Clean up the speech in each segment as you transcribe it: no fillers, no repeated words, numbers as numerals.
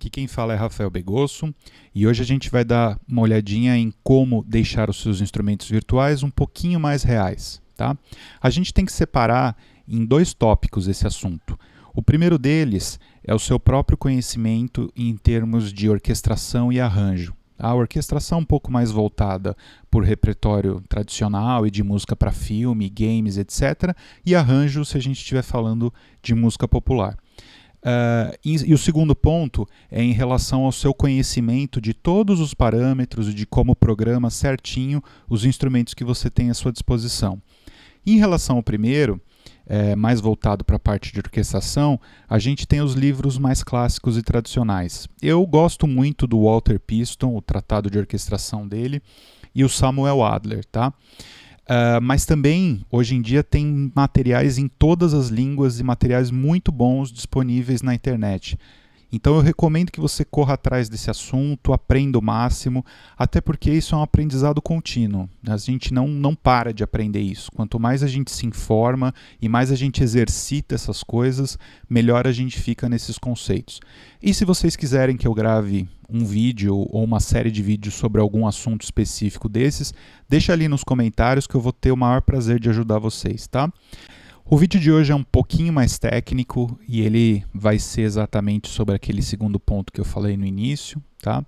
Aqui quem fala é Rafael Begosso e hoje a gente vai dar uma olhadinha em como deixar os seus instrumentos virtuais um pouquinho mais reais, tá? A gente tem que separar em dois tópicos esse assunto. O primeiro deles é o seu próprio conhecimento em termos de orquestração e arranjo. A orquestração um pouco mais voltada por repertório tradicional e de música para filme, games, etc. E arranjo se a gente estiver falando de música popular. E o segundo ponto é em relação ao seu conhecimento de todos os parâmetros e de como programa certinho os instrumentos que você tem à sua disposição. Em relação ao primeiro, mais voltado para a parte de orquestração, a gente tem os livros mais clássicos e tradicionais. Eu gosto muito do Walter Piston, o tratado de orquestração dele, e o Samuel Adler, tá? Mas também, hoje em dia, tem materiais em todas as línguas e materiais muito bons disponíveis na internet. Então eu recomendo que você corra atrás desse assunto, aprenda o máximo, até porque isso é um aprendizado contínuo. A gente não para de aprender isso. Quanto mais a gente se informa e mais a gente exercita essas coisas, melhor a gente fica nesses conceitos. E se vocês quiserem que eu grave um vídeo ou uma série de vídeos sobre algum assunto específico desses, deixa ali nos comentários que eu vou ter o maior prazer de ajudar vocês, tá? O vídeo de hoje é um pouquinho mais técnico e ele vai ser exatamente sobre aquele segundo ponto que eu falei no início, tá?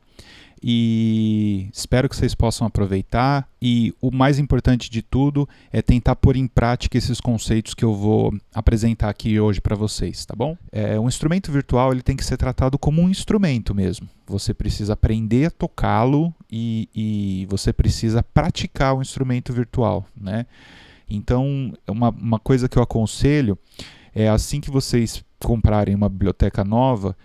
E espero que vocês possam aproveitar e o mais importante de tudo é tentar pôr em prática esses conceitos que eu vou apresentar aqui hoje para vocês, tá bom? Um instrumento virtual ele tem que ser tratado como um instrumento mesmo. Você precisa aprender a tocá-lo e você precisa praticar o instrumento virtual, né? Então, uma coisa que eu aconselho é assim que vocês comprarem uma biblioteca nova,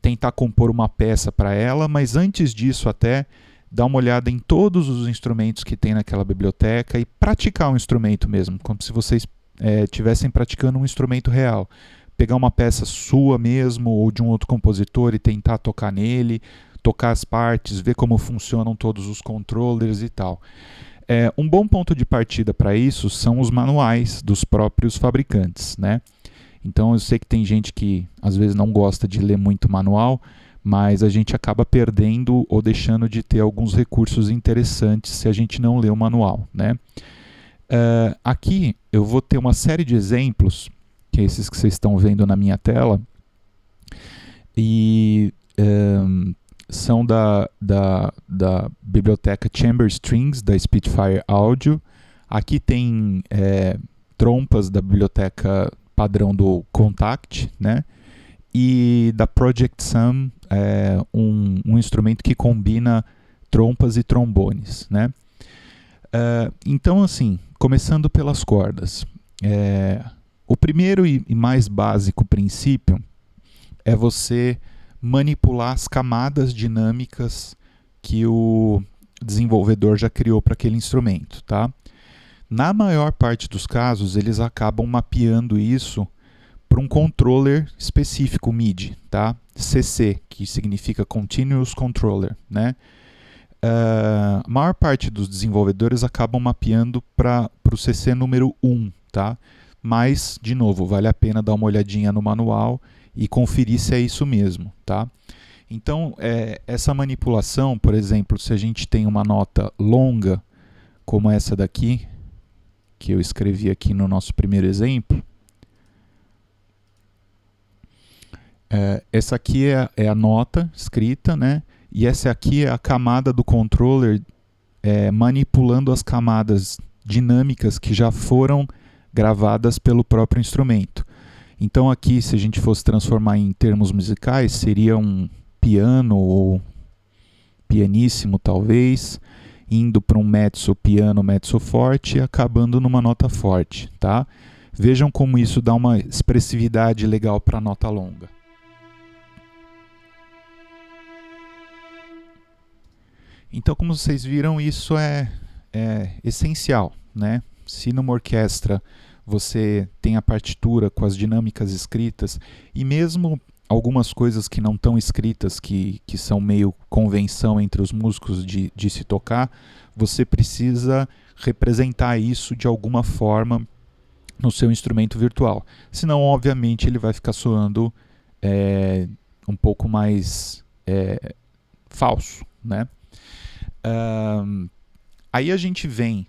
tentar compor uma peça para ela, mas antes disso até dar uma olhada em todos os instrumentos que tem naquela biblioteca e praticar um instrumento mesmo, como se vocês estivessem praticando um instrumento real. Pegar uma peça sua mesmo ou de um outro compositor e tentar tocar nele, tocar as partes, ver como funcionam todos os controllers e tal. Um bom ponto de partida para isso são os manuais dos próprios fabricantes, né? Então eu sei que tem gente que às vezes não gosta de ler muito manual, mas a gente acaba perdendo ou deixando de ter alguns recursos interessantes se a gente não lê o manual, né? Aqui eu vou ter uma série de exemplos, que é esses que vocês estão vendo na minha tela, e são da biblioteca Chamber Strings, da Spitfire Audio. Aqui tem trompas da biblioteca padrão do Contact, né? E da Project Sam, um instrumento que combina trompas e trombones, né? Então, assim, começando pelas cordas. O primeiro e mais básico princípio é você manipular as camadas dinâmicas que o desenvolvedor já criou para aquele instrumento, tá? Na maior parte dos casos, eles acabam mapeando isso para um controller específico MIDI, tá? CC, que significa Continuous Controller, né? A maior parte dos desenvolvedores acabam mapeando para o CC número 1, tá? Mas, de novo, vale a pena dar uma olhadinha no manual e conferir se é isso mesmo, tá? Então, essa manipulação, por exemplo, se a gente tem uma nota longa, como essa daqui, que eu escrevi aqui no nosso primeiro exemplo, essa aqui é a nota escrita, né? E essa aqui é a camada do controller manipulando as camadas dinâmicas que já foram gravadas pelo próprio instrumento. Então aqui, se a gente fosse transformar em termos musicais, seria um piano ou pianíssimo talvez, indo para um mezzo piano, mezzo forte e acabando numa nota forte, tá? Vejam como isso dá uma expressividade legal para a nota longa. Então, como vocês viram, isso é essencial, né? Se numa orquestra você tem a partitura com as dinâmicas escritas e mesmo algumas coisas que não estão escritas, que são meio convenção entre os músicos de se tocar, você precisa representar isso de alguma forma no seu instrumento virtual. Senão, obviamente, ele vai ficar soando um pouco mais falso, né? Aí a gente vem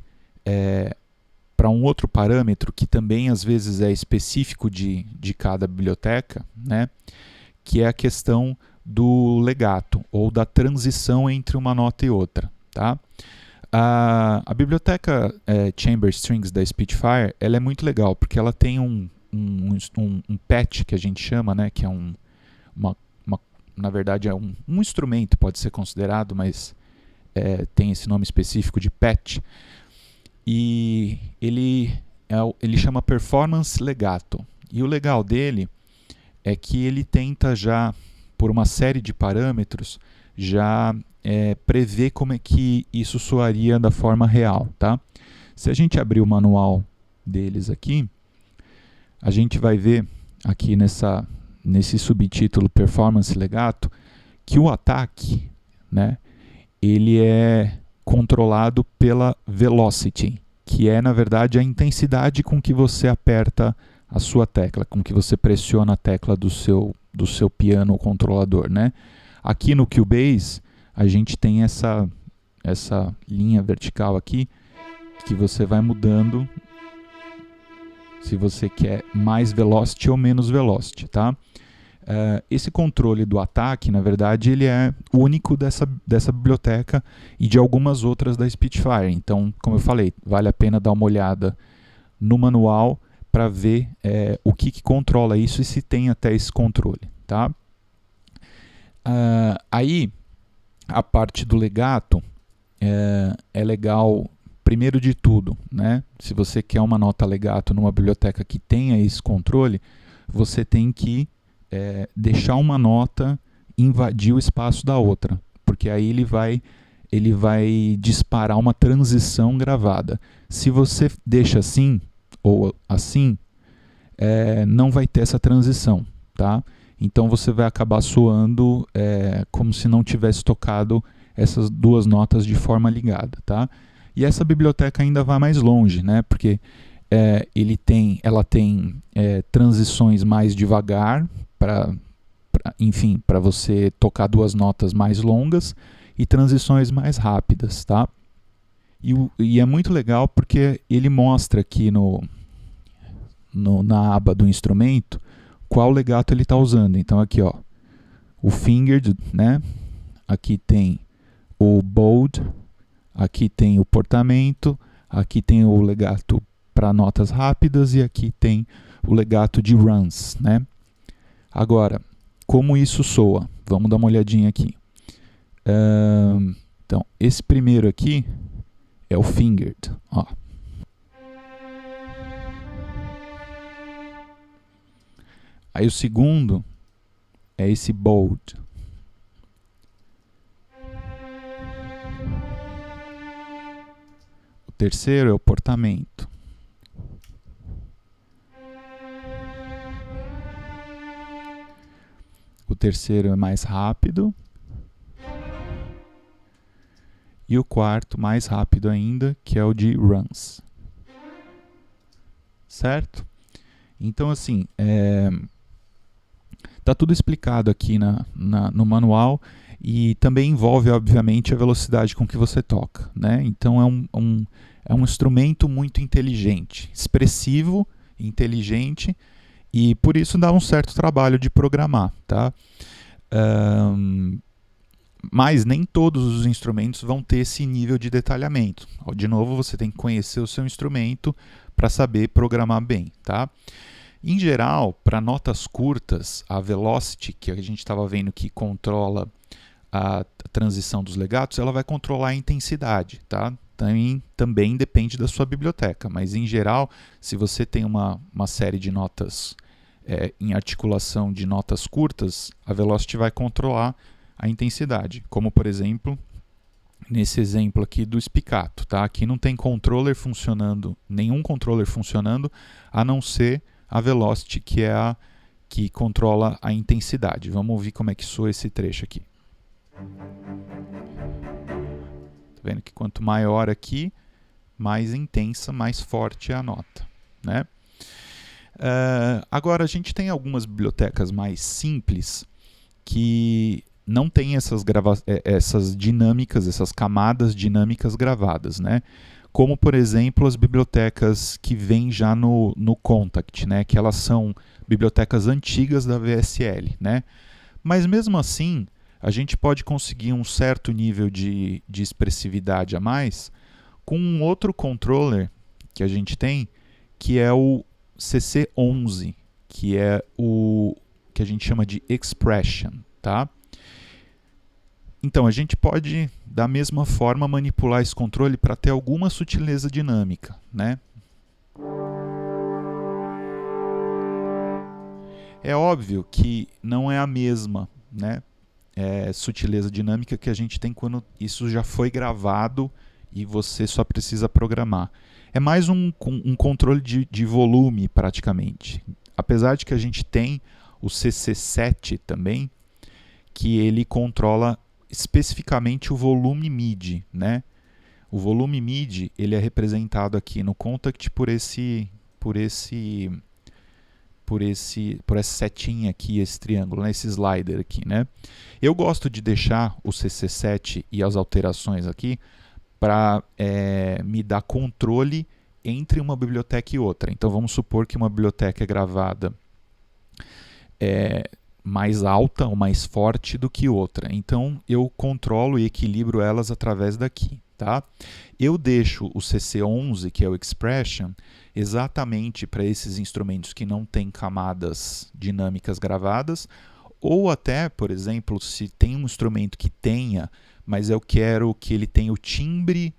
para um outro parâmetro que também às vezes é específico de cada biblioteca, né? Que é a questão do legato, ou da transição entre uma nota e outra. Tá? A biblioteca Chamber Strings da Spitfire, ela é muito legal, porque ela tem um patch, que a gente chama, né? Que é na verdade é um instrumento, pode ser considerado, mas tem esse nome específico de patch, e ele chama Performance Legato. E o legal dele é que ele tenta já, por uma série de parâmetros, já prever como é que isso soaria da forma real. Tá? Se a gente abrir o manual deles aqui, a gente vai ver aqui nesse subtítulo Performance Legato que o ataque, né, ele é controlado pela velocity, que é, na verdade, a intensidade com que você aperta a sua tecla, com que você pressiona a tecla do seu piano controlador, né? Aqui no Cubase, a gente tem essa linha vertical aqui, que você vai mudando se você quer mais velocity ou menos velocity, tá? Esse controle do ataque, na verdade, ele é único dessa biblioteca e de algumas outras da Spitfire. Então, como eu falei, vale a pena dar uma olhada no manual para ver o que controla isso e se tem até esse controle. Tá? Aí, a parte do legato é legal, primeiro de tudo, né? Se você quer uma nota legato numa biblioteca que tenha esse controle, você tem que deixar uma nota invadir o espaço da outra, porque aí ele vai disparar uma transição gravada. Se você deixa assim ou assim, não vai ter essa transição, tá? Então você vai acabar soando como se não tivesse tocado essas duas notas de forma ligada, tá? E essa biblioteca ainda vai mais longe, né? Porque ela tem transições mais devagar para você tocar duas notas mais longas e transições mais rápidas, tá? E é muito legal porque ele mostra aqui na aba do instrumento qual legato ele está usando. Então aqui, ó, o fingered, né? Aqui tem o bowed, aqui tem o portamento, aqui tem o legato para notas rápidas e aqui tem o legato de runs, né? Agora, como isso soa? Vamos dar uma olhadinha aqui. Então, esse primeiro aqui é o fingered. Ó. Aí o segundo é esse bowed. O terceiro é o portamento. O terceiro é mais rápido. E o quarto, mais rápido ainda, que é o de runs. Certo? Então, assim, tá tudo explicado aqui no manual e também envolve, obviamente, a velocidade com que você toca, né? Então, é um instrumento muito inteligente, expressivo, inteligente, e por isso dá um certo trabalho de programar, tá? Mas nem todos os instrumentos vão ter esse nível de detalhamento. De novo, você tem que conhecer o seu instrumento para saber programar bem, tá? Em geral, para notas curtas, a velocity, que a gente estava vendo que controla a transição dos legatos, ela vai controlar a intensidade, tá? Também depende da sua biblioteca, mas em geral, se você tem uma série de notas em articulação de notas curtas, a velocity vai controlar a intensidade, como por exemplo, nesse exemplo aqui do spiccato, tá? Aqui não tem controller funcionando, nenhum controller funcionando, a não ser a velocity, que é a que controla a intensidade. Vamos ouvir como é que soa esse trecho aqui. Tá vendo que quanto maior aqui, mais intensa, mais forte é a nota, né? Agora, a gente tem algumas bibliotecas mais simples que não tem essas dinâmicas, essas camadas dinâmicas gravadas, né? Como, por exemplo, as bibliotecas que vêm já no Contact, né? Que elas são bibliotecas antigas da VSL, né? Mas mesmo assim, a gente pode conseguir um certo nível de expressividade a mais com um outro controller que a gente tem, que é o CC11, que é o que a gente chama de Expression, tá? Então, a gente pode, da mesma forma, manipular esse controle para ter alguma sutileza dinâmica, né? É óbvio que não é a mesma, né, sutileza dinâmica que a gente tem quando isso já foi gravado e você só precisa programar. É mais um controle de volume, praticamente. Apesar de que a gente tem o CC7 também, que ele controla especificamente o volume MIDI, né? O volume MIDI ele é representado aqui no Contact por essa setinha aqui, esse triângulo, né? Esse slider aqui, né? Eu gosto de deixar o CC7 e as alterações aqui para me dar controle entre uma biblioteca e outra. Então vamos supor que uma biblioteca é gravada mais alta ou mais forte do que outra. Então eu controlo e equilibro elas através daqui, tá? Eu deixo o CC11, que é o Expression, exatamente para esses instrumentos que não têm camadas dinâmicas gravadas, ou até, por exemplo, se tem um instrumento que tenha, mas eu quero que ele tenha o timbre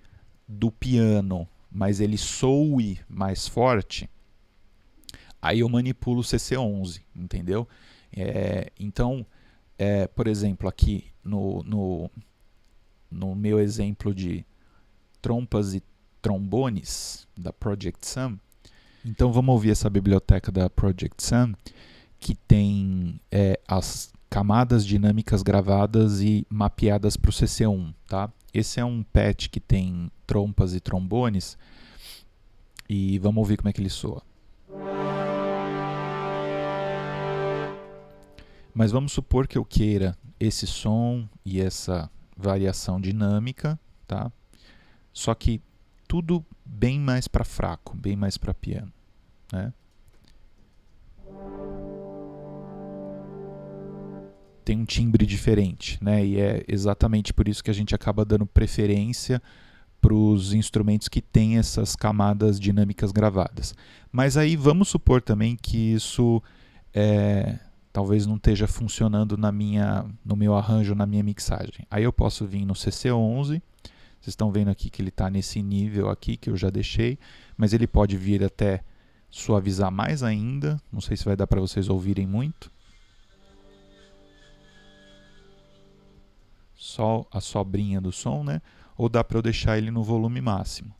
do piano, mas ele soe mais forte, aí eu manipulo o CC11, entendeu? Então, por exemplo, aqui no meu exemplo de trompas e trombones da Project Sam, então vamos ouvir essa biblioteca da Project Sam, que tem as camadas dinâmicas gravadas e mapeadas para o CC1, tá? Esse é um patch que tem trompas e trombones, e vamos ouvir como é que ele soa. Mas vamos supor que eu queira esse som e essa variação dinâmica, tá? Só que tudo bem mais para fraco, bem mais para piano, né? Tem um timbre diferente, né? E é exatamente por isso que a gente acaba dando preferência para os instrumentos que têm essas camadas dinâmicas gravadas. Mas aí vamos supor também que isso talvez não esteja funcionando no meu arranjo, na minha mixagem. Aí eu posso vir no CC11, vocês estão vendo aqui que ele está nesse nível aqui que eu já deixei, mas ele pode vir até suavizar mais ainda, não sei se vai dar para vocês ouvirem muito. Só a sobrinha do som, né? Ou dá para eu deixar ele no volume máximo.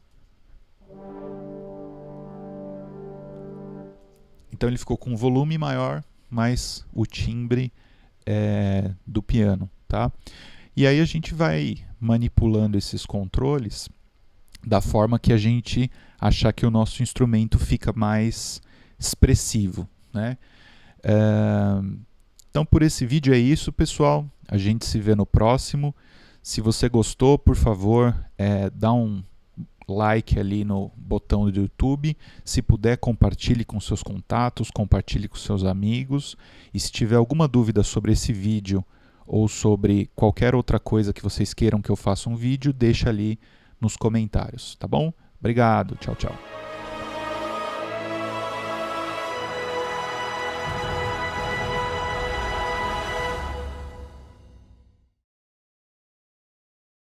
Então ele ficou com um volume maior, mais o timbre do piano, tá? E aí a gente vai manipulando esses controles da forma que a gente achar que o nosso instrumento fica mais expressivo, né? Então por esse vídeo é isso, pessoal. A gente se vê no próximo. Se você gostou, por favor, dá um like ali no botão do YouTube. Se puder, compartilhe com seus contatos, compartilhe com seus amigos. E se tiver alguma dúvida sobre esse vídeo ou sobre qualquer outra coisa que vocês queiram que eu faça um vídeo, deixa ali nos comentários, tá bom? Obrigado, tchau, tchau.